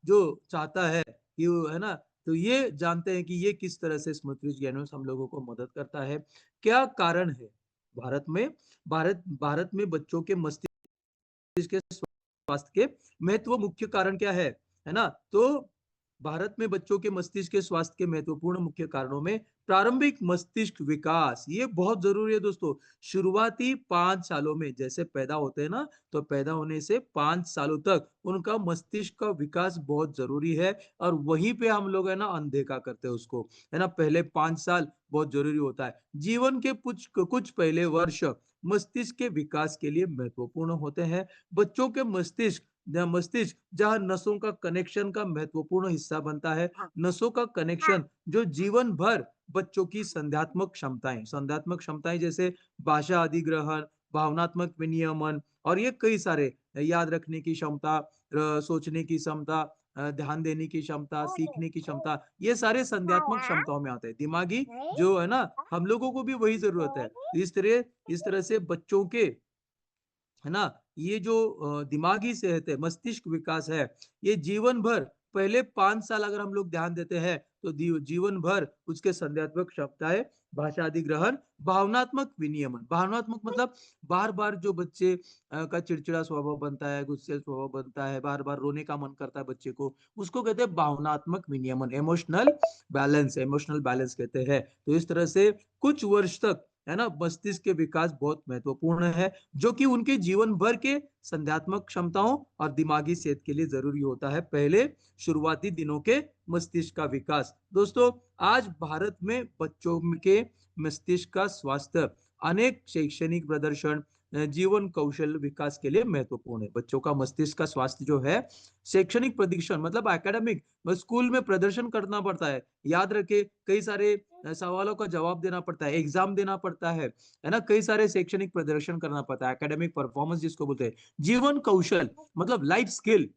जो चाहता है कि वो है ना, तो ये जानते हैं कि ये किस तरह से स्मृति ज्ञान हम लोगों को मदद करता है। क्या कारण है भारत में, भारत में बच्चों के मस्तिष्क के स्वास्थ्य के महत्व, मुख्य कारण क्या है ना? तो भारत में बच्चों के मस्तिष्क के स्वास्थ्य के महत्वपूर्ण मुख्य कारणों में प्रारंभिक मस्तिष्क विकास, ये बहुत जरूरी है दोस्तों। शुरुआती 5 सालों में जैसे पैदा होते हैं ना, तो पैदा होने से 5 सालों तक उनका मस्तिष्क का विकास बहुत जरूरी है। और वहीं पे हम लोग है ना अनदेखा करते हैं उसको, है ना। पहले 5 साल बहुत जरूरी होता है। जीवन के कुछ कुछ पहले वर्ष मस्तिष्क के विकास के लिए महत्वपूर्ण होते हैं। बच्चों के मस्तिष्क जहाँ नसों का कनेक्शन का महत्वपूर्ण हिस्सा बनता है। नसों का कनेक्शन जो जीवन भर बच्चों की संध्यात्मक क्षमताएं जैसे भाषा अधिग्रहण, भावनात्मक विनियमन, और ये कई सारे, याद रखने की क्षमता, सोचने की क्षमता, ध्यान देने की क्षमता, सीखने की क्षमता, ये सारे संध्यात्मक क्षमताओं में आते हैं। दिमागी जो है ना, हम लोगों को भी वही जरूरत है। इस तरह से बच्चों के, है ना, ये जो दिमागी सेहत है, मस्तिष्क विकास है, ये जीवन भर, पहले 5 साल अगर हम लोग ध्यान देते हैं तो जीवन भर उसके संज्ञात्मक क्षमताएं, भाषा अधिग्रहण, भावनात्मक विनियमन, भावनात्मक मतलब बार बार जो बच्चे का चिड़चिड़ा स्वभाव बनता है, गुस्से स्वभाव बनता है, बार बार रोने का मन करता है बच्चे को, उसको कहते हैं भावनात्मक विनियमन, इमोशनल बैलेंस कहते हैं। तो इस तरह से कुछ वर्ष तक, है ना, मस्तिष्क के विकास बहुत महत्वपूर्ण है, जो कि उनके जीवन भर के संध्यात्मक क्षमताओं और दिमागी सेहत के लिए जरूरी होता है। पहले शुरुआती दिनों के मस्तिष्क का विकास। दोस्तों, आज भारत में बच्चों के मस्तिष्क का स्वास्थ्य अनेक शैक्षणिक प्रदर्शन, जीवन कौशल विकास के लिए महत्वपूर्ण है। बच्चों का मस्तिष्क का स्वास्थ्य जो है, शैक्षणिक प्रदर्शन मतलब एकेडमिक, स्कूल में प्रदर्शन करना पड़ता है, याद रखे, कई सारे सवालों का जवाब देना पड़ता है, एग्जाम देना पड़ता है ना, कई सारे शैक्षणिक प्रदर्शन करना पड़ता है, एकेडमिक परफॉर्मेंस जिसको बोलते हैं। जीवन कौशल मतलब लाइफ स्किल,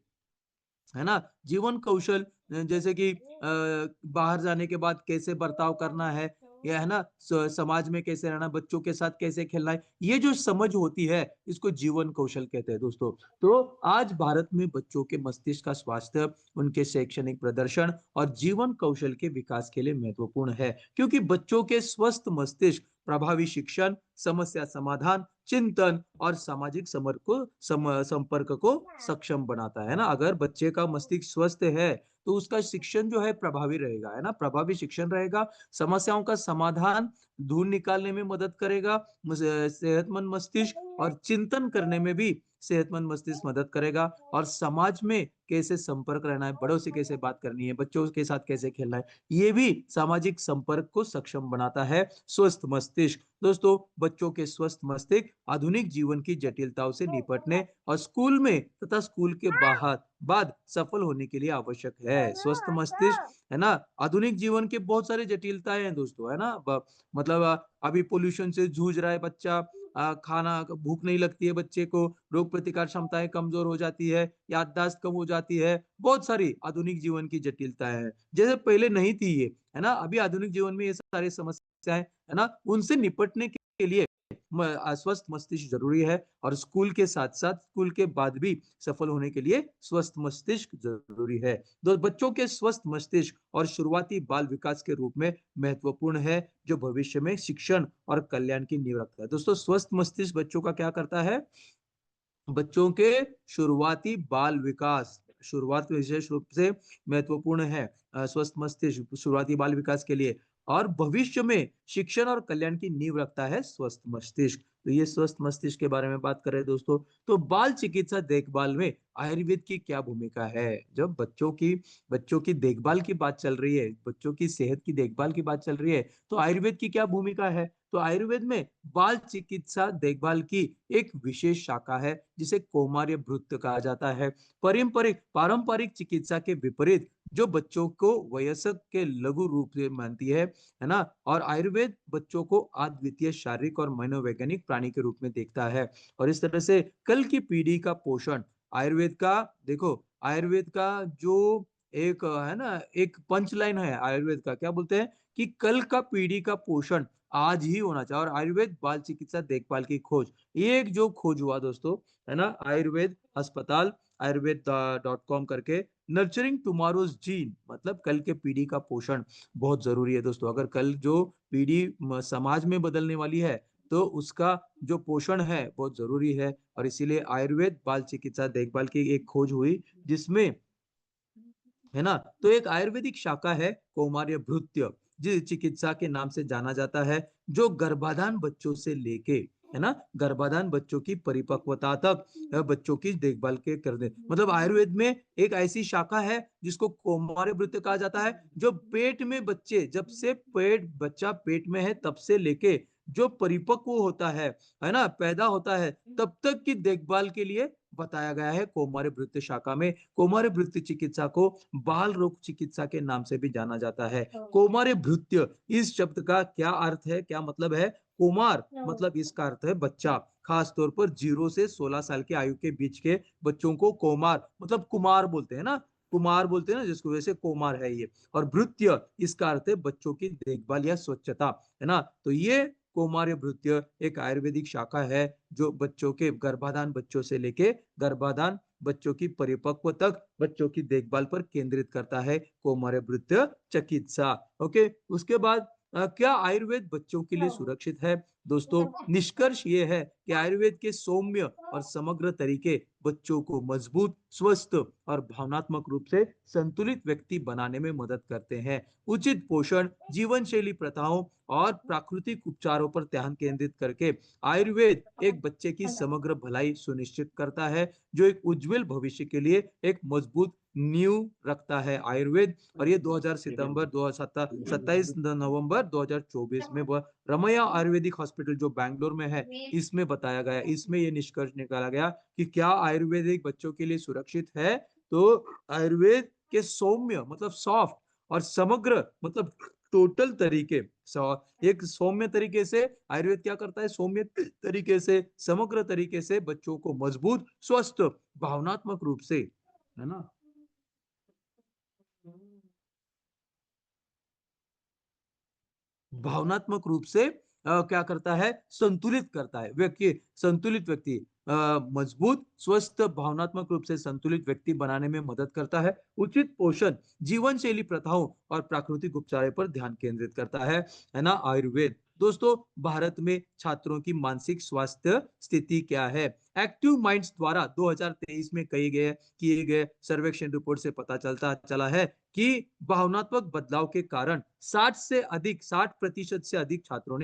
है ना, जीवन कौशल, जैसे कि बाहर जाने के बाद कैसे बर्ताव करना है, या है ना, समाज में कैसे रहना, बच्चों के साथ कैसे खेलना है, ये जो समझ होती है, इसको जीवन कौशल कहते हैं दोस्तों। तो आज भारत में बच्चों के मस्तिष्क का स्वास्थ्य उनके शैक्षणिक प्रदर्शन और जीवन कौशल के विकास के लिए महत्वपूर्ण है, क्योंकि बच्चों के स्वस्थ मस्तिष्क प्रभावी शिक्षण, समस्या समाधान, चिंतन और सामाजिक संपर्क को सक्षम बनाता है ना। अगर बच्चे का मस्तिष्क स्वस्थ है तो उसका शिक्षण जो है प्रभावी रहेगा, है ना, प्रभावी शिक्षण रहेगा, समस्याओं का समाधान ढूंढ निकालने में मदद करेगा, सेहतमंद मस्तिष्क और चिंतन करने में भी सेहतमंद मस्तिष्क मदद करेगा, और समाज में कैसे संपर्क रहना है, बड़ों से कैसे बात करनी है, बच्चों के साथ कैसे खेलना है, ये भी सामाजिक संपर्क को सक्षम बनाता है स्वस्थ मस्तिष्क। दोस्तों, बच्चों के स्वस्थ मस्तिष्क आधुनिक जीवन की जटिलताओं से निपटने और स्कूल में तथा स्कूल के बाहर बाद सफल होने के लिए आवश्यक है। स्वस्थ मस्तिष्क, है ना, आधुनिक जीवन के बहुत सारे जटिलताएं हैं दोस्तों, है ना। मतलब अभी पोल्यूशन से जूझ रहा है बच्चा, खाना भूख नहीं लगती है बच्चे को, रोग प्रतिकार क्षमताएं कमजोर हो जाती है, याददाश्त कम हो जाती है, बहुत सारी आधुनिक जीवन की जटिलताएं हैं, जैसे पहले नहीं थी ये, है ना। अभी आधुनिक जीवन में ये सारी समस्याएं, है ना, उनसे निपटने के लिए स्वस्थ मस्तिष्क जरूरी है, और स्कूल के साथ साथ स्कूल के बाद भी सफल होने के लिए स्वस्थ मस्तिष्क जरूरी है। तो बच्चों के स्वस्थ मस्तिष्क और शुरुआती बाल विकास के रूप में महत्वपूर्ण है, जो भविष्य में शिक्षण और कल्याण की नींव रखता है। दोस्तों, स्वस्थ मस्तिष्क बच्चों का क्या करता है? बच्चों के शुरुआती बाल विकास, शुरुआत विशेष रूप से महत्वपूर्ण है, स्वस्थ मस्तिष्क शुरुआती बाल विकास के लिए, और भविष्य में शिक्षण और कल्याण की नींव रखता है स्वस्थ मस्तिष्क। तो ये स्वस्थ मस्तिष्क के बारे में बात करें दोस्तों, तो बाल चिकित्सा देखभाल में आयुर्वेद की क्या भूमिका है? जब बच्चों की देखभाल की बात चल रही है, बच्चों की सेहत की देखभाल की बात चल रही है, तो आयुर्वेद की क्या भूमिका है? तो आयुर्वेद में बाल चिकित्सा देखभाल की एक विशेष शाखा है, जिसे कौमार्य भृत्य कहा जाता है। पारंपरिक चिकित्सा के विपरीत, जो बच्चों को वयस्क के लघु रूप से मानती है ना, और आयुर्वेद बच्चों को अद्वितीय शारीरिक और मनोवैज्ञानिक प्राणी के रूप में देखता है। और इस तरह से कल की पीढ़ी का पोषण, आयुर्वेद का, देखो, आयुर्वेद का जो एक है ना, एक पंच लाइन है आयुर्वेद का, क्या बोलते हैं कि कल का पीढ़ी का पोषण आज ही होना चाहिए, और आयुर्वेद बाल चिकित्सा देखभाल की खोज, ये एक जो खोज हुआ दोस्तों, है ना, आयुर्वेद अस्पताल ayurved.com करके। नर्चरिंग टुमारोज जीन, मतलब कल के पीढ़ी का पोषण बहुत जरूरी है दोस्तों। अगर कल जो पीढ़ी समाज में बदलने वाली है तो उसका जो पोषण है बहुत जरूरी है। और इसीलिए आयुर्वेद बाल चिकित्सा देखभाल की एक खोज हुई, जिसमें है ना, तो एक आयुर्वेदिक शाखा है कौमार्य भृत्य, जिस चिकित्सा के नाम से जाना जाता है, जो गर्भाधान बच्चों से लेके, है ना, गर्भाधान बच्चों की परिपक्वता तक बच्चों की देखभाल के कर दे। मतलब आयुर्वेद में एक ऐसी शाखा है जिसको कौमार्य भृत्य कहा जाता है, जो पेट में बच्चे, जब से बच्चा पेट में है तब से लेके जो परिपक्व होता है ना, पैदा होता है, तब तक की देखभाल के लिए बताया गया है कौमार्य भृत्य शाखा में। कौमार्य भृत्य चिकित्सा को बाल रोग चिकित्सा के नाम से भी जाना जाता है। कौमार्य भृत्य, इस शब्द का क्या अर्थ है, क्या मतलब है? कुमार मतलब इसका अर्थ है बच्चा, खास तौर पर 0 से 16 साल की आयु के बीच के बच्चों को कौमार मतलब कुमार बोलते हैं ना, कुमार बोलते हैं ना जिसको, वैसे कौमार है ये। और भृत्य इसका अर्थ है बच्चों की देखभाल या स्वच्छता, है ना। तो ये कौमार्य भृत्य एक आयुर्वेदिक शाखा है, जो बच्चों के गर्भाधान बच्चों से लेके गर्भाधान बच्चों की परिपक्व तक बच्चों की देखभाल पर केंद्रित करता है कौमार्य भृत्य चिकित्सा। ओके, उसके बाद क्या आयुर्वेद बच्चों के लिए सुरक्षित है? दोस्तों, निष्कर्ष ये है कि आयुर्वेद के सौम्य और समग्र तरीके बच्चों को मजबूत, स्वस्थ और भावनात्मक रूप से संतुलित व्यक्ति बनाने में मदद करते हैं। उचित पोषण, जीवन शैली प्रथाओं और प्राकृतिक उपचारों पर ध्यान केंद्रित करके आयुर्वेद एक बच्चे की समग्र भलाई सुनिश्चित करता है, जो एक उज्जवल भविष्य के लिए एक मजबूत नींव रखता है आयुर्वेद। और ये 27 नवंबर 2024 में वह रमैया आयुर्वेदिक हॉस्पिटल जो बैंगलोर में है, इसमें बताया गया। इसमें ये निष्कर्ष निकाला गया कि क्या आयुर्वेदिक बच्चों के लिए सुरक्षित है। तो आयुर्वेद के सौम्य मतलब सॉफ्ट और समग्र मतलब टोटल तरीके, एक सौम्य तरीके से आयुर्वेद क्या करता है, सौम्य तरीके से, समग्र तरीके से बच्चों को मजबूत, स्वस्थ, भावनात्मक रूप से, है ना, भावनात्मक रूप से क्या करता है, संतुलित करता है व्यक्ति, संतुलित व्यक्ति, मजबूत, स्वस्थ, भावनात्मक रूप से संतुलित व्यक्ति बनाने में मदद करता है। उचित पोषण, जीवन शैली प्रथाओं और प्राकृतिक उपचार पर ध्यान केंद्रित करता है ना आयुर्वेद। दोस्तों, भारत में छात्रों की मानसिक स्वास्थ्य स्थिति क्या है? एक्टिव माइंड्स द्वारा 2023 में किए गए सर्वेक्षण रिपोर्ट से पता चला है कि भावनात्मक बदलाव के कारण 60% से अधिक छात्रों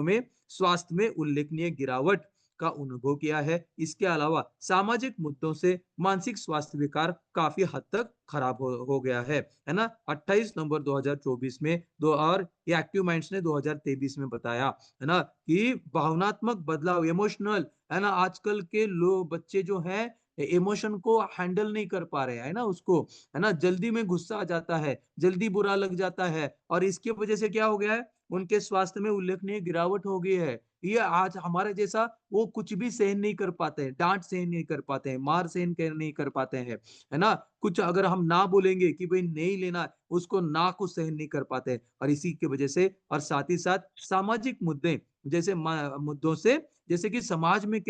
में स्वास्थ्य में उल्लेखनीय गिरावट का अनुभव किया है। इसके अलावा सामाजिक मुद्दों से मानसिक स्वास्थ्य विकार काफी हद तक खराब हो गया है ना। 28 नवंबर 2024 में दो, और ये एक्टिव माइंड्स ने 2023 में बताया है ना कि भावनात्मक बदलाव, इमोशनल, है ना, आजकल के लोग बच्चे जो हैं इमोशन को हैंडल नहीं कर पा रहे हैं, है ना, उसको, है ना, जल्दी में गुस्सा आ जाता है, जल्दी बुरा लग जाता है, और इसकी वजह से क्या हो गया है, उनके स्वास्थ्य में उल्लेखनीय गिरावट हो गई है। ये आज हमारे जैसा वो कुछ भी सहन नहीं कर पाते हैं, डांट सहन नहीं कर पाते हैं, मार नहीं कर पाते हैं, है ना, कुछ अगर हम ना बोलेंगे कि भाई नहीं लेना, उसको ना को सहन नहीं कर पाते हैं। और इसी की वजह से, और साथ ही साथ सामाजिक मुद्दे जैसे मुद्दों से, जैसे कि समाज में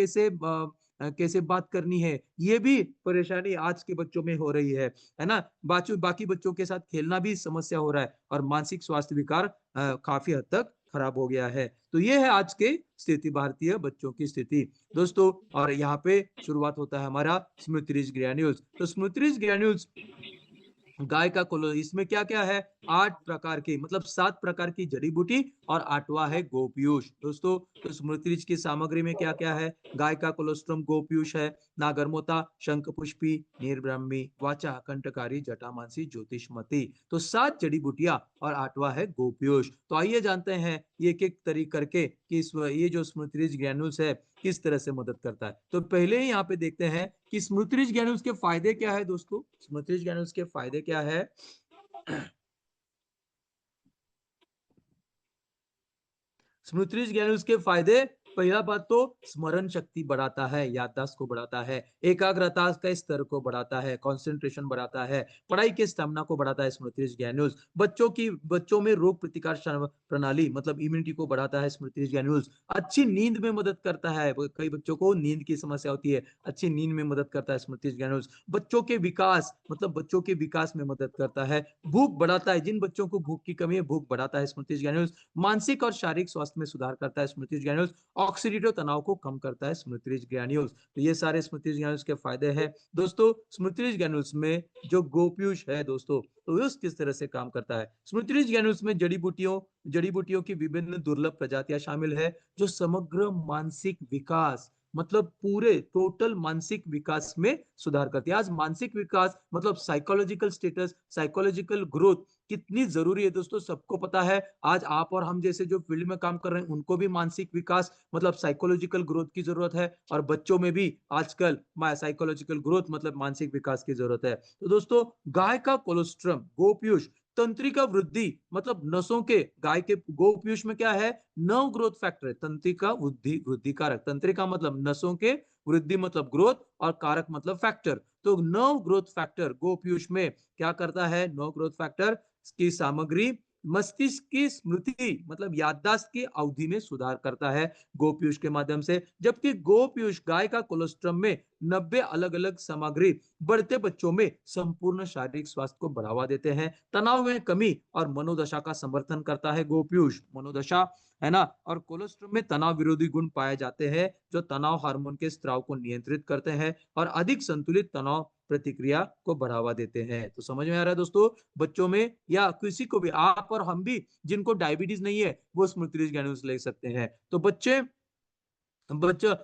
कैसे बात करनी है, ये भी परेशानी आज के बच्चों में हो रही है ना। बाकी बच्चों के साथ खेलना भी समस्या हो रहा है, और मानसिक स्वास्थ्य विकार काफी हद तक खराब हो गया है। तो ये है आज के स्थिति, भारतीय बच्चों की स्थिति दोस्तों। और यहाँ पे शुरुआत होता है हमारा स्मृति ग्रैन्यूल्स। तो स्मृति ग्रैन्यूल्स गाय का कोलो, इसमें क्या क्या है, 8 प्रकार की मतलब 7 प्रकार की जड़ी बूटी, और 8वां है गोपीयूष दोस्तों। तो स्मृति की सामग्री में क्या क्या है, गाय का कोलोस्ट्रम, गोपीयूष है, नागरमोता, शंखपुष्पी, नीरब्राह्मी, वाचा, कंटकारी, जटामांसी, ज्योतिषमती। तो 7 जड़ी बूटियां और 8वां है गोपीयूष। तो आइए जानते हैं ये एक एक तरीके करके कि ये जो स्मृति ग्रैन्यूल्स है किस तरह से मदद करता है। तो पहले ही यहाँ पे देखते हैं कि स्मृति ग्रैन्यूल्स के फायदे क्या है दोस्तों। स्मृति ग्रैन्यूल्स के फायदे क्या है? स्मृति ग्रैन्यूल्स के फायदे पहला बात तो स्मरण शक्ति बढ़ाता है, याददाश्त को बढ़ाता है, एकाग्रता के स्तर को बढ़ाता है, कंसंट्रेशन बढ़ाता है, पढ़ाई के स्टेमिना को बढ़ाता है स्मृति ज्ञानुस। बच्चों में रोग प्रतिकार प्रणाली मतलब इम्यूनिटी को बढ़ाता है स्मृति ज्ञानुस। अच्छी नींद में मदद करता है, कई बच्चों को नींद की समस्या होती है, अच्छी नींद में मदद करता है स्मृति ज्ञानुस। बच्चों के विकास मतलब बच्चों के विकास में मदद करता है। भूख बढ़ाता है, जिन बच्चों को भूख की कमी है भूख बढ़ाता है स्मृति ज्ञानुस। मानसिक और शारीरिक स्वास्थ्य में सुधार करता है स्मृति ज्ञानुस। ऑक्सीडेटिव तनाव को कम करता है स्मृति ज्ञानुस। तो ये सारे स्मृति ज्ञानुस के फायदे हैं दोस्तों। स्मृति ज्ञानुस में जो गोप्यूष है दोस्तों, तो ये किस तरह से काम करता है। स्मृति ज्ञानुस में जड़ी बूटियों की विभिन्न दुर्लभ प्रजातियां शामिल है, जो समग्र मानसिक विकास मतलब पूरे टोटल मानसिक विकास में सुधार करती है। आज मानसिक विकास मतलब साइकोलॉजिकल स्टेटस, साइकोलॉजिकल ग्रोथ कितनी जरूरी है दोस्तों, सबको पता है। आज आप और हम जैसे जो फील्ड में काम कर रहे हैं उनको भी मानसिक विकास मतलब साइकोलॉजिकल ग्रोथ की जरूरत है, और बच्चों में भी आजकल साइकोलॉजिकल ग्रोथ मतलब मानसिक विकास की जरूरत है। तो दोस्तों, गाय का कोलोस्ट्रम गोपीयूष तंत्रिका वृद्धि मतलब नसों के, गाय के गोपीयूष में क्या है, नव ग्रोथ फैक्टर है, तंत्रिका वृद्धि कारक। तंत्रिका मतलब नसों के, वृद्धि मतलब ग्रोथ, और कारक मतलब फैक्टर। तो नव ग्रोथ फैक्टर गोपीयूष में क्या करता है, नव ग्रोथ फैक्टर की सामग्री मस्तिष्क की स्मृति मतलब याददाश्त की अवधि में सुधार करता है गोपीयूष के माध्यम से। जबकि गोपीयूष गाय का कोलोस्ट्रम में 90 अलग अलग सामग्री बढ़ते बच्चों में संपूर्ण शारीरिक स्वास्थ्य को बढ़ावा देते हैं, तनाव में कमी और मनोदशा का समर्थन करता है गोपीयूष। मनोदशा है ना, और कोलोस्ट्रम में तनाव विरोधी गुण पाए जाते हैं, जो तनाव हार्मोन के स्त्राव को नियंत्रित करते हैं और अधिक संतुलित तनाव प्रतिक्रिया को बढ़ावा देते हैं। तो समझ में आ रहा है दोस्तों, बच्चों में या किसी को भी, आप और हम भी जिनको डायबिटीज नहीं है वो स्मृति ग्रैन्युल्स ले सकते हैं। तो बच्चा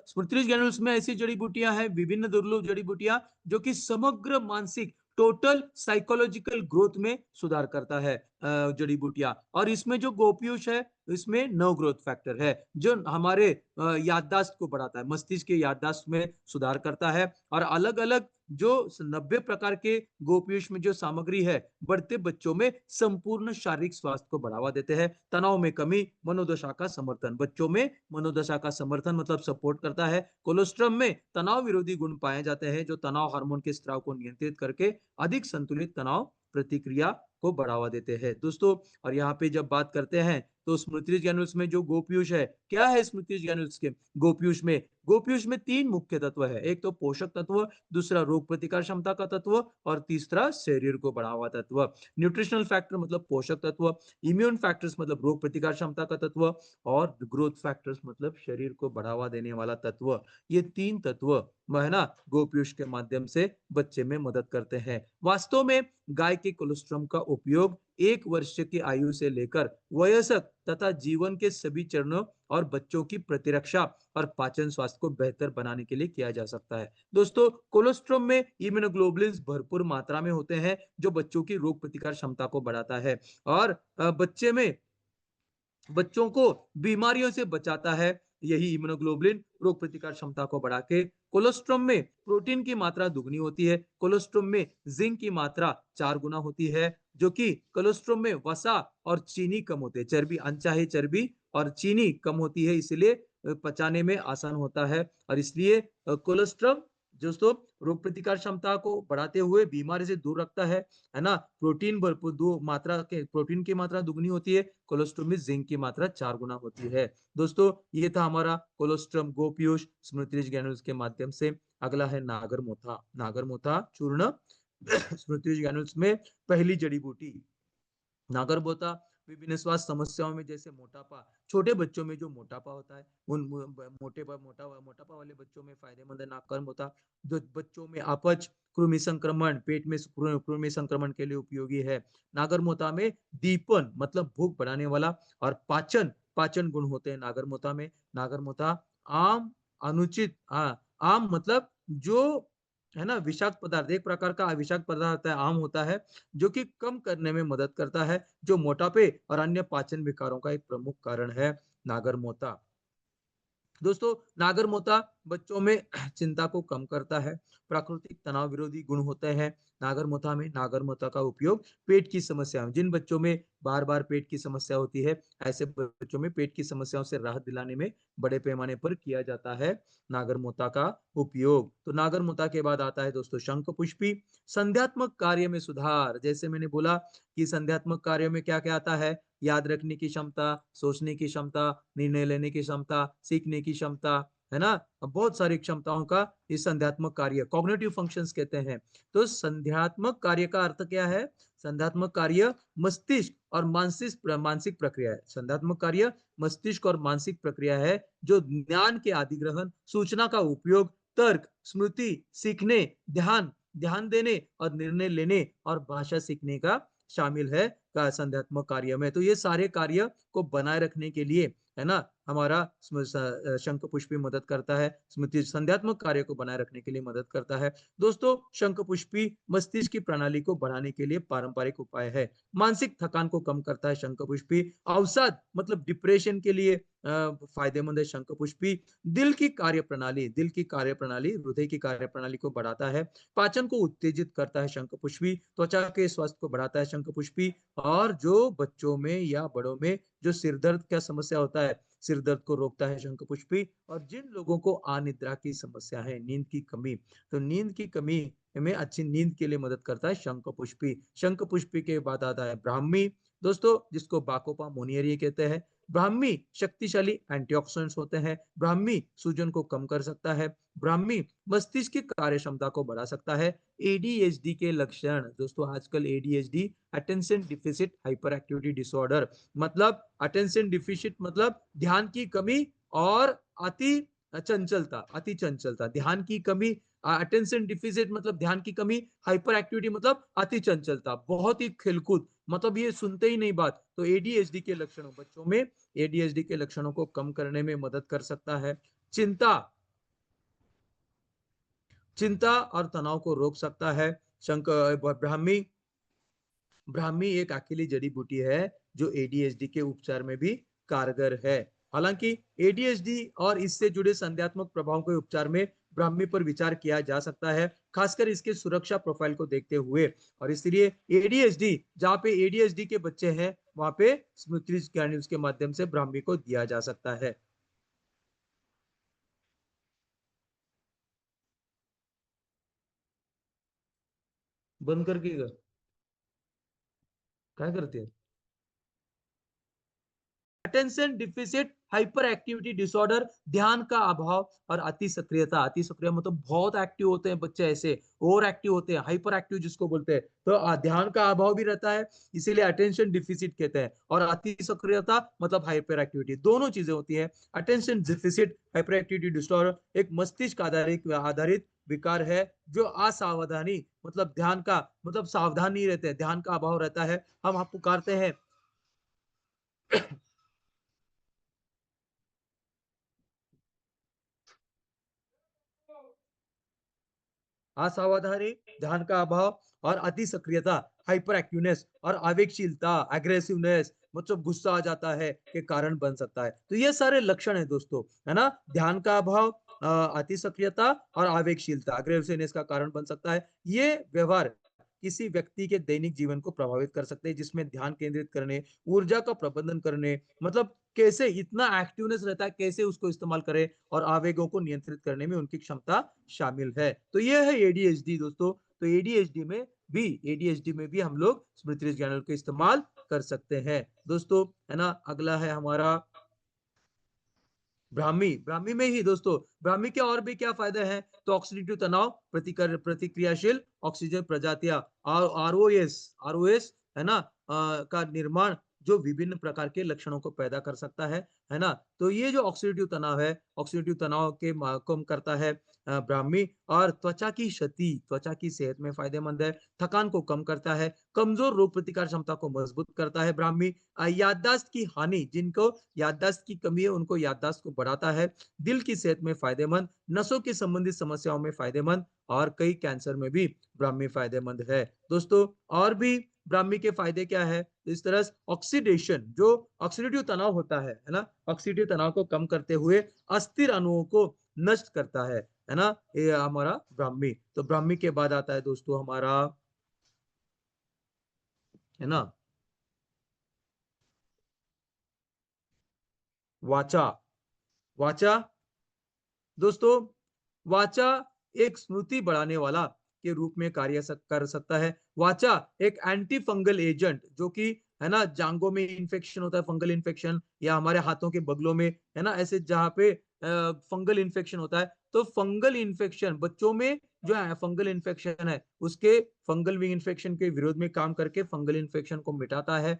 स्मृति ग्रैन्युल्स में ऐसी जड़ी बूटियां हैं, विभिन्न दुर्लभ जड़ी बूटियां, जो कि समग्र मानसिक टोटल साइकोलॉजिकल ग्रोथ में सुधार करता है जड़ी बूटियां। और इसमें जो गोपीयूष है, इसमें नव ग्रोथ फैक्टर है, जो हमारे याददाश्त को बढ़ाता है, मस्तिष्क के याददाश्त में सुधार करता है। और अलग अलग जो 90 प्रकार के गोपीयूष में जो सामग्री है, बढ़ते बच्चों में संपूर्ण शारीरिक स्वास्थ्य को बढ़ावा देते हैं, तनाव में कमी, मनोदशा का समर्थन, बच्चों में मनोदशा का समर्थन मतलब सपोर्ट करता है। कोलोस्ट्रम में तनाव विरोधी गुण पाए जाते हैं, जो तनाव हार्मोन के स्त्राव को नियंत्रित करके अधिक संतुलित तनाव प्रतिक्रिया को बढ़ावा देते हैं दोस्तों। और यहाँ पे जब बात करते हैं तो स्मृति ग्रैन्युल्स में जो गोपीयूष है, क्या है स्मृति ग्रैन्युल्स के गोपीयूष में 3 मुख्य तत्व है। एक तो पोषक तत्व, दूसरा रोग प्रतिकार क्षमता का तत्व, और तीसरा शरीर को बढ़ावा तत्व। न्यूट्रिशनल फैक्टर मतलब पोषक तत्व, इम्यून फैक्टर्स मतलब रोग प्रतिकार क्षमता का तत्व, और ग्रोथ फैक्टर्स मतलब शरीर को बढ़ावा देने वाला तत्व। ये 3 तत्व है ना, गोपीयूष के माध्यम से बच्चे में मदद करते हैं। वास्तव में गाय के कोलोस्ट्रम का उपयोग 1 वर्ष की आयु से लेकर वयस्क तथा जीवन के सभी चरणों और बच्चों की प्रतिरक्षा और पाचन स्वास्थ्य को बेहतर बनाने के लिए किया जा सकता है। दोस्तों, कोलोस्ट्रम में इम्यूनोग्लोबुलिन्स भरपूर मात्रा में होते हैं, जो बच्चों की रोग प्रतिकार क्षमता को बढ़ाता है और बच्चों को बीमारियों से बचाता है। यही इम्यूनोग्लोबुलिन रोग प्रतिकार क्षमता को बढ़ा के। कोलोस्ट्रम में प्रोटीन की मात्रा दुगनी होती है, कोलोस्ट्रम में जिंक की मात्रा 4 गुना होती है, जो कि कोलोस्ट्रम में वसा और चीनी कम होते हैं, चर्बी, अनचाही चर्बी और चीनी कम होती है, इसलिए पचाने में आसान होता है। और इसलिए कोलेस्ट्रॉल दोस्तों रोग प्रतिकार क्षमता को बढ़ाते हुए बीमारी से दूर रखता है ना। प्रोटीन भरपूर दो मात्रा के प्रोटीन की मात्रा दुगनी होती है, कोलेस्ट्रॉल में जिंक की मात्रा 4 गुना होती है। दोस्तों, ये था हमारा कोलेस्ट्रॉल गोपीयूष स्मृति ग्रैन्युल्स के माध्यम से। अगला है नागरमोथा चूर्ण स्मृति ग्रैन्युल्स में पहली जड़ी बूटी। नागरमोथा विभिन्न स्वास्थ्य समस्याओं में जैसे मोटापा, छोटे बच्चों में जो मोटापा होता है उन मोटापा वाले बच्चों में फायदेमंद है नागरमोथा। जो बच्चों में अपच, कृमि संक्रमण, पेट में कृमि संक्रमण के लिए उपयोगी है। नागरमोथा में दीपन मतलब भूख बढ़ाने वाला और पाचन गुण होते हैं नागरमोथा में। नागरमोथा आम अनुचित आम मतलब जो है ना विषाक्त पदार्थ, एक प्रकार का विषाक्त पदार्थ है, आम होता है, जो कि कम करने में मदद करता है, जो मोटापे और अन्य पाचन विकारों का एक प्रमुख कारण है नागरमोथा। दोस्तों, नागरमोथा बच्चों में चिंता को कम करता है, प्राकृतिक तनाव विरोधी गुण होते हैं। नागरमोथा में नागरमोथा का उपयोग पेट की समस्या में, जिन बच्चों में बार बार पेट की समस्या होती है, ऐसे बच्चों में पेट की समस्याओं से राहत दिलाने में बड़े पैमाने पर किया जाता है नागरमोथा का उपयोग। तो नागरमोथा के बाद आता है दोस्तों शंखपुष्पी। संध्यात्मक कार्य में सुधार, जैसे मैंने बोला कि संध्यात्मक कार्य में क्या क्या आता है, याद रखने की क्षमता, सोचने की क्षमता, निर्णय लेने की क्षमता, सीखने की क्षमता, है ना, बहुत सारी क्षमताओं का इस संध्यात्मक कार्य, कॉग्निटिव फंक्शंस कहते हैं। तो संध्यात्मक कार्य का अर्थ क्या है? संध्यात्मक कार्य मस्तिष्क और मानसिक प्रक्रिया है। संध्यात्मक कार्य मस्तिष्क और मानसिक प्रक्रिया है जो ज्ञान के अधिग्रहण, सूचना का उपयोग, तर्क, स्मृति, सीखने, ध्यान ध्यान देने और निर्णय लेने और भाषा सीखने का शामिल है का संध्यात्मक कार्य में। तो ये सारे कार्य को बनाए रखने के लिए, है ना, हमारा शंख पुष्पी मदद करता है, स्मृति संध्यात्मक कार्य को बनाए रखने के लिए मदद करता है। दोस्तों, शंख पुष्पी मस्तिष्क की प्रणाली को बढ़ाने के लिए पारंपरिक उपाय है। मानसिक थकान को कम करता है शंख पुष्पी। अवसाद मतलब डिप्रेशन के लिए फायदेमंद है शंख पुष्पी। दिल की कार्यप्रणाली, हृदय की कार्यप्रणाली को बढ़ाता है। पाचन को उत्तेजित करता है शंख पुष्पी। त्वचा के स्वास्थ्य को बढ़ाता है शंख पुष्पी। और जो बच्चों में या बड़ों में जो सिर दर्द का समस्या होता है, सिर दर्द को रोकता है शंख पुष्पी। और जिन लोगों को अनिद्रा की समस्या है, नींद की कमी, तो नींद की कमी में अच्छी नींद के लिए मदद करता है शंख पुष्पी। शंख पुष्पी के बाद आता है ब्राह्मी, दोस्तों, जिसको बाकोपा मोनियरी कहते हैं। ब्राह्मी शक्तिशाली एंटीऑक्सीडेंट्स होते हैं। ब्राह्मी सूजन को कम कर सकता है। ब्राह्मी मस्तिष्क की कार्य क्षमता को बढ़ा सकता है। एडीएचडी के लक्षण, दोस्तों, आजकल ADHD, attention deficit hyper activity disorder, मतलब अटेंशन डिफिसिट मतलब ध्यान की कमी और अति चंचलता, ध्यान की कमी, अटेंशन डिफिसिट मतलब ध्यान की कमी, हाइपर एक्टिविटी मतलब अति चंचलता, बहुत ही खेलकूद, मतलब ये सुनते ही नहीं बात। तो एडीएचडी के लक्षणों, बच्चों में एडीएचडी के लक्षणों को कम करने में मदद कर सकता है। चिंता चिंता और तनाव को रोक सकता है। ब्राह्मी ब्राह्मी एक अकेली जड़ी बूटी है जो एडीएचडी के उपचार में भी कारगर है। हालांकि एडीएचडी और इससे जुड़े संध्यात्मक प्रभावों के उपचार में ब्राह्मी पर विचार किया जा सकता है, खासकर इसके सुरक्षा प्रोफाइल को देखते हुए। और इसलिए एडीएचडी, जहाँ पे एडीएचडी के बच्चे हैं, वहां पे स्मृति ग्रैन्यूल्स के माध्यम से ब्राह्मी को दिया जा सकता है। बंद करके क्या करते हैं? Attention deficit hyper activity disorder, ध्यान का अभाव और अति सक्रियता। अति सक्रिय मतलब बहुत एक्टिव होते हैं बच्चे, ऐसे ओवर एक्टिव होते हैं, हाइपर एक्टिव जिसको बोलते हैं। तो ध्यान का अभाव भी रहता है, इसीलिए अटेंशन डिफिसिट कहते हैं। और अति सक्रियता मतलब हाइपर एक्टिविटी, दोनों चीजें होती है। Attention deficit hyper activity disorder एक मस्तिष्क आधारित आधारित विकार है जो असावधानी मतलब ध्यान का मतलब सावधान नहीं रहते हैं, ध्यान का अभाव रहता है। हम आप पुकारते हैं असावधानी, ध्यान का अभाव और अति सक्रियता, हाइपर एक्टिवनेस और आवेगशीलता, एग्रेसिवनेस मतलब गुस्सा आ जाता है के कारण बन सकता है। तो ये सारे लक्षण है दोस्तों, है ना, ध्यान का अभाव, अति सक्रियता और आवेगशीलता, अग्रेसिवनेस का कारण बन सकता है। ये व्यवहार किसी व्यक्ति के दैनिक जीवन को प्रभावित कर सकते हैं, जिसमें ध्यान केंद्रित करने, ऊर्जा का प्रबंधन करने, मतलब कैसे इतना एक्टिवनेस रहता है, कैसे उसको इस्तेमाल करें, और आवेगों को नियंत्रित करने में उनकी क्षमता शामिल है। तो ये है एडीएचडी दोस्तों। तो एडीएचडी में भी हम लोग स्मृति ज्ञान का इस्तेमाल कर सकते हैं दोस्तों, है ना। अगला है हमारा ब्राह्मी। ब्राह्मी में ही दोस्तों, ब्राह्मी के और भी क्या फायदे हैं? तो ऑक्सीडेटिव तनाव, प्रतिक्रियाशील ऑक्सीजन प्रजातियां, आरओएस आरओएस, है ना, का निर्माण, जो विभिन्न प्रकार के लक्षणों को पैदा कर सकता है ना। तो ये जो ऑक्सीडेटिव तनाव है, ऑक्सीडेटिव तनाव के कम करता है ब्राह्मी। और त्वचा की क्षति, त्वचा की सेहत में फायदेमंद है। थकान को कम करता है। कमजोर रोग प्रतिकार क्षमता को मजबूत करता है ब्राह्मी। याददाश्त की हानि, जिनको याददाश्त की कमी है, उनको याददाश्त को बढ़ाता है। दिल की सेहत में फायदेमंद, नसों की संबंधित समस्याओं में फायदेमंद और कई कैंसर में भी ब्राह्मी फायदेमंद है दोस्तों। और भी ब्राह्मी के फायदे क्या है, इस तरह ऑक्सीडेशन, जो ऑक्सीडेटिव तनाव होता है ना, ऑक्सीडेटिव तनाव को कम करते हुए अस्थिर अणुओं को नष्ट करता है ना, ये हमारा ब्राह्मी। तो ब्राह्मी के बाद आता है दोस्तों हमारा, है ना, वाचा। वाचा दोस्तों, वाचा एक स्मृति बढ़ाने वाला के रूप में कार्य कर सकता है। वाचा एक एंटी फंगल एजेंट, जो कि है ना, जांघों में इन्फेक्शन होता है, फंगल इन्फेक्शन, या हमारे हाथों के बगलों में, है ना, ऐसे जहाँ पे फंगल इन्फेक्शन होता है, तो फंगल इन्फेक्शन बच्चों में जो है, फंगल इन्फेक्शन है, उसके फंगल इन्फेक्शन के विरोध में काम करके फंगल इन्फेक्शन को मिटाता है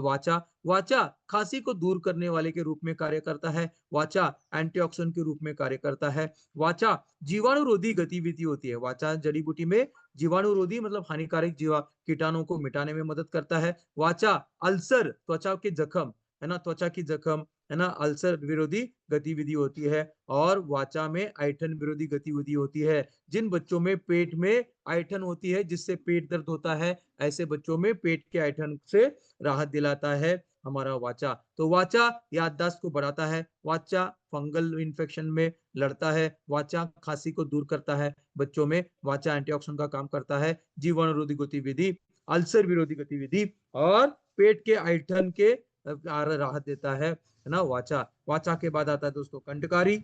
वाचा। वाचा खांसी को दूर करने वाले के रूप में कार्य करता है। वाचा एंटीऑक्सीडेंट के रूप में कार्य करता है। वाचा जीवाणुरोधी गतिविधि होती है। वाचा जड़ी बूटी में जीवाणुरोधी मतलब हानिकारक जीवा कीटाणुओं को मिटाने में मदद करता है। वाचा अल्सर, त्वचा के जख्म, है ना, त्वचा की जख्म, है ना, अल्सर विरोधी गतिविधि होती है। और वाचा में ऐठन विरोधी गतिविधि होती है। जिन बच्चों में पेट में ऐठन होती है, जिससे पेट दर्द होता है, ऐसे बच्चों में पेट के ऐठन से राहत दिलाता है हमारा वाचा। तो वाचा याददाश्त को बढ़ाता है। वाचा फंगल इन्फेक्शन में लड़ता है। वाचा खांसी को दूर करता है बच्चों में। वाचा एंटीऑक्सीडेंट का काम करता है, जीवाणुरोधी गतिविधि, अल्सर विरोधी गतिविधि, और पेट के ऐठन के राहत देता है ना वाचा। वाचा के बाद आता है दोस्तों कंटकारी,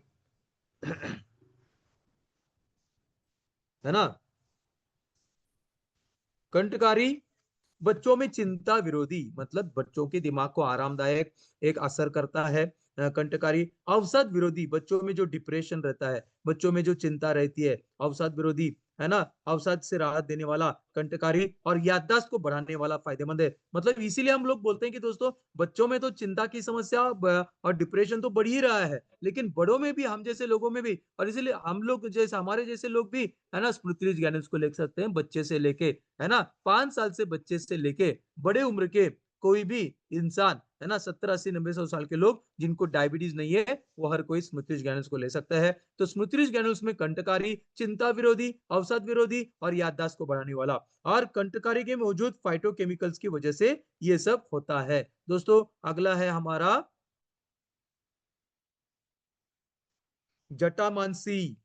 है ना। कंटकारी बच्चों में चिंता विरोधी, मतलब बच्चों के दिमाग को आरामदायक एक असर करता है। कंटकारी अवसाद विरोधी, बच्चों में जो डिप्रेशन रहता है, बच्चों में जो चिंता रहती है, अवसाद विरोधी, है ना, अवसाद से राहत देने वाला कंटकारी, और याददाश्त को बढ़ाने वाला फायदेमंद है। मतलब इसीलिए हम लोग बोलते हैं कि दोस्तों, बच्चों में तो चिंता की समस्या और डिप्रेशन तो बढ़ ही रहा है, लेकिन बड़ों में भी, हम जैसे लोगों में भी, और इसीलिए हम लोग जैसे, हमारे जैसे लोग भी, है ना, स्मृति ज्ञान को ले सकते हैं, बच्चे से लेके, है ना, 5 साल से बच्चे से लेके बड़े उम्र के कोई भी इंसान, है ना, 70 80 90 100 साल के लोग जिनको डायबिटीज नहीं है, वो हर कोई स्मृति ग्रैनुल्स को ले सकता है। तो स्मृति ग्रैनुल्स में कंटकारी, चिंता विरोधी, अवसाद विरोधी और याददाश्त को बढ़ाने वाला, और कंटकारी के मौजूद फाइटोकेमिकल्स की वजह से ये सब होता है दोस्तों। अगला है हमारा जटामांसी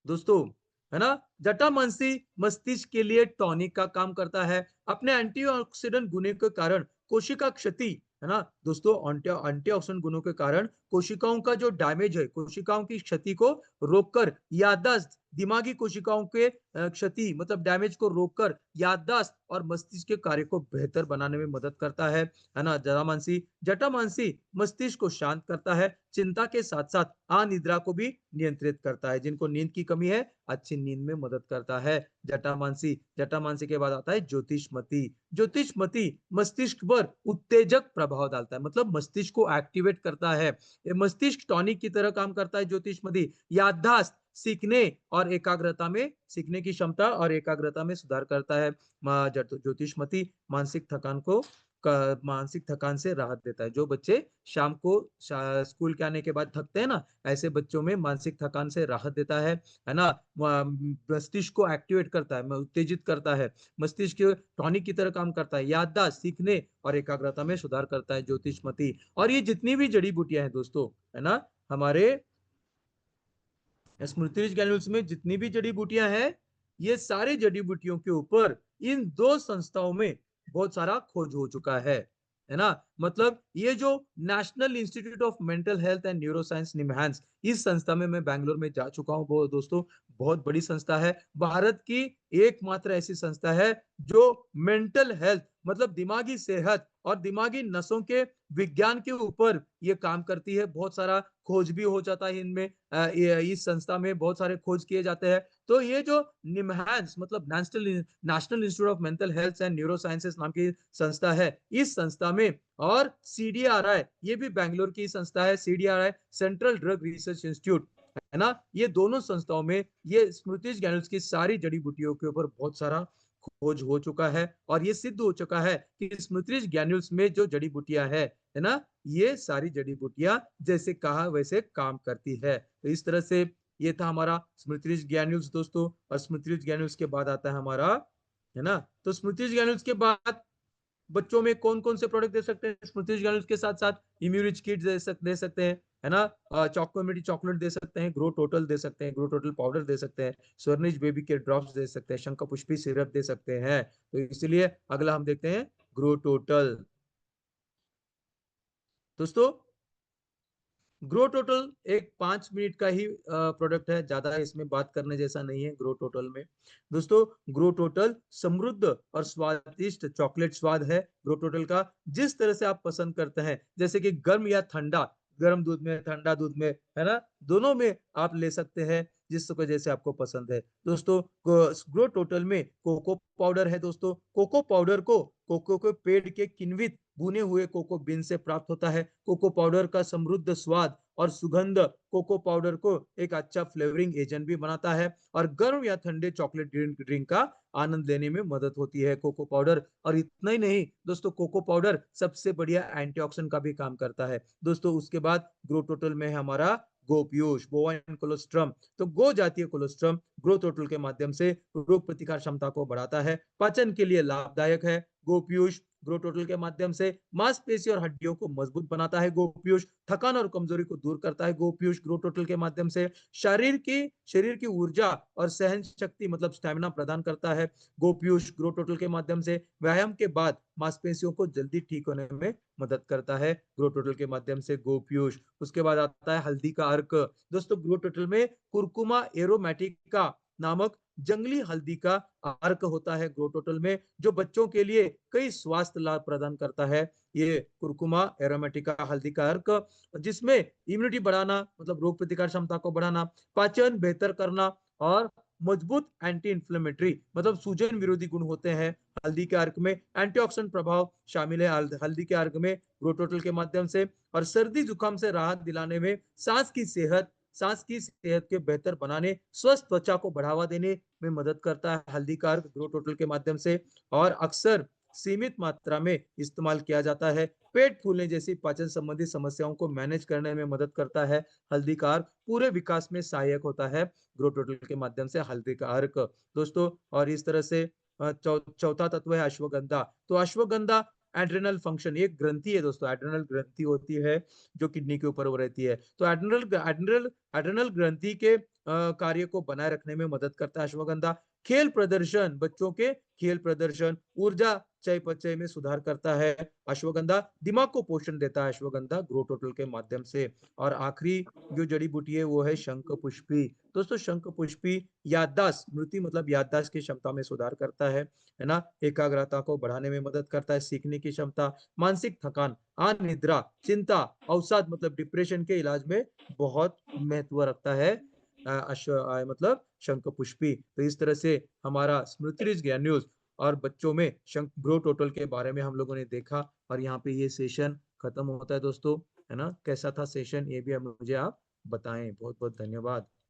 दोस्तों, है ना। जटामांसी मस्तिष्क के लिए टॉनिक का काम करता है। अपने एंटीऑक्सीडेंट गुण के कारण कोशिका क्षति, है ना दोस्तों, एंटीऑक्सीडेंट गुणों के कारण कोशिकाओं का जो डैमेज है, कोशिकाओं की क्षति को रोककर याददाश्त, दिमागी कोशिकाओं के क्षति मतलब डैमेज को रोककर याददाश्त और मस्तिष्क के कार्य को बेहतर बनाने में मदद करता है ना। जटामांसी जटामांसी मस्तिष्क को शांत करता है, चिंता के साथ साथ अनिद्रा को भी नियंत्रित करता है। जिनको नींद की कमी है, अच्छी नींद में मदद करता है जटामांसी। जटामांसी के बाद आता है ज्योतिषमती। ज्योतिषमती मस्तिष्क पर उत्तेजक प्रभाव डालता है, मतलब मस्तिष्क को एक्टिवेट करता है। ये मस्तिष्क टॉनिक की तरह काम करता है ज्योतिषमती। याददाश्त, सीखने और एकाग्रता में, सीखने की क्षमता और एकाग्रता में सुधार करता है। ज्योतिषमती मानसिक थकान को, मानसिक थकान से राहत देता है। जो बच्चे शाम को स्कूल के आने के बाद थकते हैं ना, ऐसे बच्चों में मानसिक थकान से राहत देता है ना। मस्तिष्क को एक्टिवेट करता है, उत्तेजित करता है, मस्तिष्क टॉनिक की तरह काम करता है, याददाश्त, सीखने और एकाग्रता में सुधार करता है ज्योतिषमती। और ये जितनी भी जड़ी बूटियां हैं दोस्तों, है ना, हमारे स्मृति ग्रैन्यूल्स में जितनी भी जड़ी बूटियां हैं, ये सारे जड़ी बूटियों के ऊपर इन दो संस्थाओं में बहुत सारा खोज हो चुका है ना। मतलब ये जो national institute of mental health and neuro science NIMHANS, इस संस्था में मैं बैंगलोर में जा चुका हूँ वो दोस्तों। बहुत बड़ी संस्था है, भारत की एकमात्र ऐसी संस्था है जो मेंटल हेल्थ मतलब दिमागी सेहत और दिमागी नसों के विज्ञान के ऊपर ये काम करती है। बहुत सारा खोज भी हो जाता है इनमें, इस संस्था में बहुत सारे खोज किए जाते हैं। तो ये जो निमहांस मतलब national institute of mental health and neuro sciences नाम की संस्था है, इस संस्था में, और सीडीआरआई, ये भी बैंगलोर की संस्था है, CDRI central drug research institute, है ना। ये दोनों संस्थाओं में ये स्मृति ग्रैन्यूल्स की सारी जड़ी बूटियों के ऊपर बहुत सारा खोज हो चुका है और ये सिद्ध हो चुका है कि स्मृतिज ग्रैन्यूल्स में जो जड़ी बूटियां है ना, ये सारी जड़ी बूटियां जैसे कहा वैसे काम करती है। तो इस तरह से ये था हमारा स्मृतिज ग्रैन्यूल्स दोस्तों। और स्मृतिज ग्रैन्यूल्स के बाद आता है हमारा, है ना, तो स्मृतिज ग्रैन्यूल्स के बाद बच्चों में कौन कौन से प्रोडक्ट दे सकते हैं स्मृति ग्रैन्यूल्स के साथ साथ? इम्यूरिच किट दे सकते हैं, है ना, चॉकोमेटी चॉकलेट दे सकते हैं, ग्रो टोटल दे सकते हैं, ग्रो टोटल पाउडर दे सकते हैं, स्वर्निज बेबी के ड्रॉप्स दे सकते हैं, शंकर पुष्पी सिरप दे सकते हैं। तो इसलिए अगला हम देखते हैं ग्रो टोटल दोस्तों। ग्रो टोटल एक 5 मिनट का ही प्रोडक्ट है, ज्यादा इसमें बात करने जैसा नहीं है ग्रो टोटल में दोस्तों। ग्रो टोटल समृद्ध और स्वादिष्ट चॉकलेट स्वाद है ग्रो टोटल का, जिस तरह से आप पसंद करते हैं, जैसे कि गर्म या ठंडा, गर्म दूध में, ठंडा दूध में, है ना, दोनों में आप ले सकते हैं, जिस को जैसे आपको पसंद है दोस्तों। ग्रो टोटल में कोको पाउडर है दोस्तों। कोको पाउडर को कोको के पेड़ के किण्वित भुने हुए कोको बीन से प्राप्त होता है। कोको पाउडर का समृद्ध स्वाद और सुगंध कोको पाउडर को एक अच्छा फ्लेवरिंग एजेंट भी बनाता है और गर्म या ठंडे चॉकलेट ड्रिंक का आनंद लेने में मदद होती है कोको पाउडर। और इतना ही नहीं दोस्तों, कोको पाउडर सबसे बढ़िया एंटीऑक्सीडेंट का भी काम करता है दोस्तों। उसके बाद ग्रो टोटल में है हमारा गोपियोश बोवाइन कोलोस्ट्रम। तो गो जातीय कोलोस्ट्रम ग्रो टोटल के माध्यम से रोग प्रतिकार क्षमता को बढ़ाता है, पाचन के लिए लाभदायक है। गोपियूष ग्रो टोटल के माध्यम से मांसपेशी और हड्डियों को मजबूत बनाता है। गोपियूष थकान और कमजोरी को दूर करता है। गोपियूष ग्रो टोटल के माध्यम से शरीर की ऊर्जा और सहन शक्ति मतलब स्टेमिना प्रदान करता है। गोपियूष ग्रो टोटल के माध्यम से व्यायाम के बाद मांसपेशियों को जल्दी ठीक होने में मदद करता है ग्रो टोटल के माध्यम से गोपियूष। उसके बाद आता है हल्दी का अर्क दोस्तों। ग्रो टोटल में कुरकुमा एरोमेटिका नामक जंगली हल्दी का अर्क होता है ग्रो टोटल में, जो बच्चों के लिए कई स्वास्थ्य लाभ प्रदान करता है। ये कुरकुमा एरोमेटिका हल्दी का अर्क, जिसमें इम्यूनिटी बढ़ाना मतलब रोग प्रतिकार क्षमता को बढ़ाना, पाचन बेहतर करना और मजबूत एंटी इंफ्लेमेटरी मतलब सूजन विरोधी गुण होते हैं हल्दी के अर्क में। एंटीऑक्सीडेंट प्रभाव शामिल है हल्दी के अर्क में ग्रो टोटल के माध्यम से। और सर्दी जुकाम से राहत दिलाने में, सांस की सेहत के बेहतर बनाने, स्वस्थ त्वचा को बढ़ावा देने में मदद करता है हल्दी का अर्क ग्रो टोटल के माध्यम से। और अक्सर सीमित मात्रा में इस्तेमाल किया जाता है। पेट फूलने जैसी पाचन संबंधी समस्याओं को मैनेज करने में मदद करता है हल्दी का अर्क। पूरे विकास में सहायक होता है ग्रो टोटल के माध्यम से हल्दी का अर्क दोस्तों। और इस तरह से चौथा तत्व है अश्वगंधा। तो अश्वगंधा एड्रेनल फंक्शन, एक ग्रंथि है दोस्तों, एड्रेनल ग्रंथि होती है जो किडनी के ऊपर रहती है। तो एड्रेनल ग्रंथि के कार्य को बनाए रखने में मदद करता है अश्वगंधा। खेल प्रदर्शन, बच्चों के खेल प्रदर्शन, ऊर्जा चयापचय में सुधार करता है अश्वगंधा। दिमाग को पोषण देता है अश्वगंधा ग्रो टोटल के माध्यम से। और आखिरी जो जड़ी बूटी है वो है शंख पुष्पी दोस्तों। शंख पुष्पी याददाश्त, स्मृति मतलब याददाश्त की क्षमता में सुधार करता है ना, एकाग्रता को बढ़ाने में मदद करता है, सीखने की क्षमता, मानसिक थकान, अनिद्रा, चिंता, अवसाद मतलब डिप्रेशन के इलाज में बहुत महत्व रखता है मतलब शंख पुष्पी। तो इस तरह से हमारा स्मृति ग्रैन्यूल्स और बच्चों में शंख ग्रो टोटल के बारे में हम लोगों ने देखा। और यहाँ पे ये सेशन खत्म होता है दोस्तों, है ना। कैसा था सेशन ये भी मुझे आप बताएं। बहुत बहुत धन्यवाद।